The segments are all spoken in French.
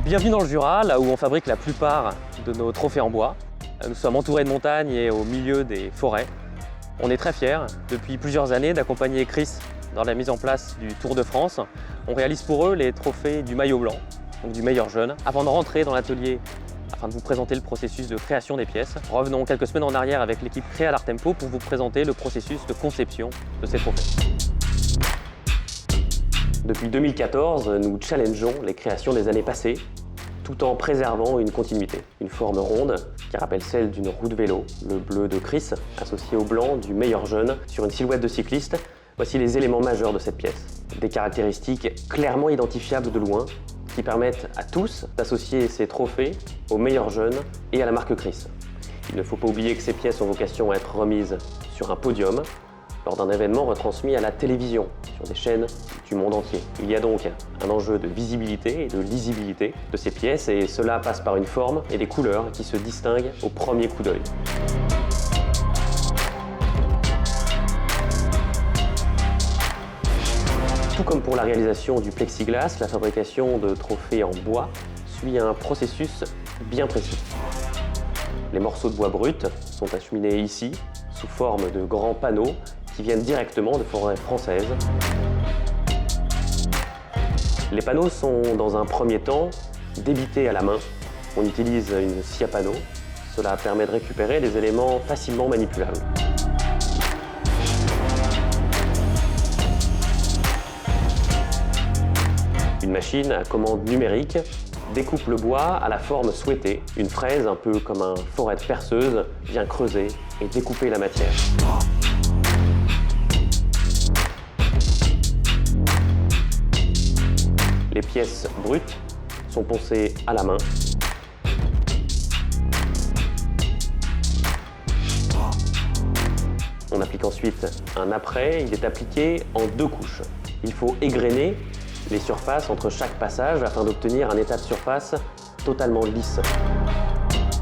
Bienvenue dans le Jura, là où on fabrique la plupart de nos trophées en bois. Nous sommes entourés de montagnes et au milieu des forêts. On est très fiers, depuis plusieurs années, d'accompagner Chris dans la mise en place du Tour de France. On réalise pour eux les trophées du maillot blanc, donc du meilleur jeune. Avant de rentrer dans l'atelier, afin de vous présenter le processus de création des pièces, revenons quelques semaines en arrière avec l'équipe Créa l'Art Tempo pour vous présenter le processus de conception de ces trophées. Depuis 2014, nous challengeons les créations des années passées, tout en préservant une continuité. Une forme ronde qui rappelle celle d'une roue de vélo, le bleu de Chris, associé au blanc du meilleur jeune sur une silhouette de cycliste. Voici les éléments majeurs de cette pièce. Des caractéristiques clairement identifiables de loin, qui permettent à tous d'associer ces trophées au meilleur jeune et à la marque Chris. Il ne faut pas oublier que ces pièces ont vocation à être remises sur un podium, lors d'un événement retransmis à la télévision, sur des chaînes du monde entier. Il y a donc un enjeu de visibilité et de lisibilité de ces pièces, et cela passe par une forme et des couleurs qui se distinguent au premier coup d'œil. Tout comme pour la réalisation du plexiglas, la fabrication de trophées en bois suit un processus bien précis. Les morceaux de bois brut sont acheminés ici, sous forme de grands panneaux qui viennent directement de forêts françaises. Les panneaux sont dans un premier temps débités à la main. On utilise une scie à panneau. Cela permet de récupérer des éléments facilement manipulables. Une machine à commande numérique découpe le bois à la forme souhaitée. Une fraise, un peu comme un forêt de perceuse, vient creuser et découper la matière. Les pièces brutes sont poncées à la main. On applique ensuite un apprêt. Il est appliqué en 2 couches. Il faut égrener les surfaces entre chaque passage afin d'obtenir un état de surface totalement lisse.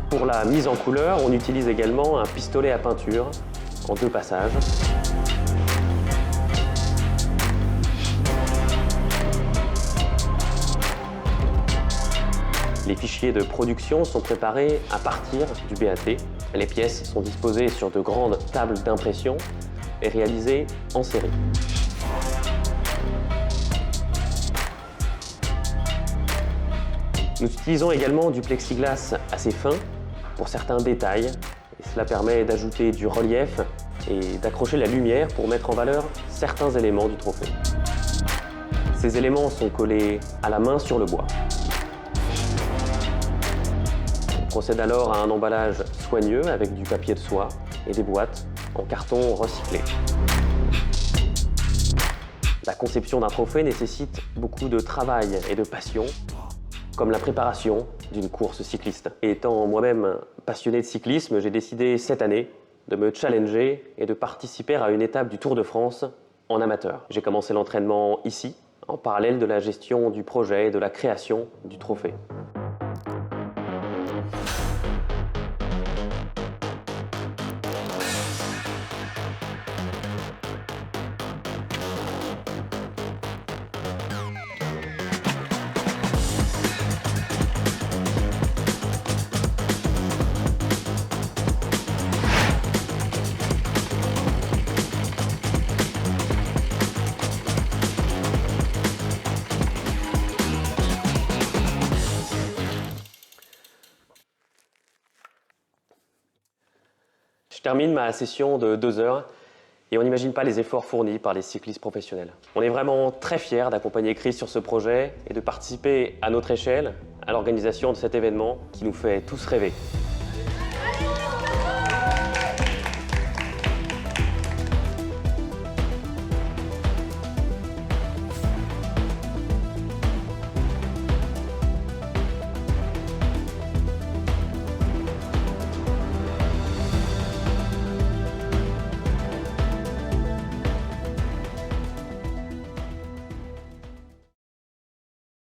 Pour la mise en couleur, on utilise également un pistolet à peinture en 2 passages. Les fichiers de production sont préparés à partir du BAT. Les pièces sont disposées sur de grandes tables d'impression et réalisées en série. Nous utilisons également du plexiglas assez fin pour certains détails, et cela permet d'ajouter du relief et d'accrocher la lumière pour mettre en valeur certains éléments du trophée. Ces éléments sont collés à la main sur le bois. On procède alors à un emballage soigneux avec du papier de soie et des boîtes en carton recyclé. La conception d'un trophée nécessite beaucoup de travail et de passion, comme la préparation d'une course cycliste. Et étant moi-même passionné de cyclisme, j'ai décidé cette année de me challenger et de participer à une étape du Tour de France en amateur. J'ai commencé l'entraînement ici, en parallèle de la gestion du projet et de la création du trophée. Je termine ma session de 2 heures et on n'imagine pas les efforts fournis par les cyclistes professionnels. On est vraiment très fiers d'accompagner Chris sur ce projet et de participer à notre échelle à l'organisation de cet événement qui nous fait tous rêver.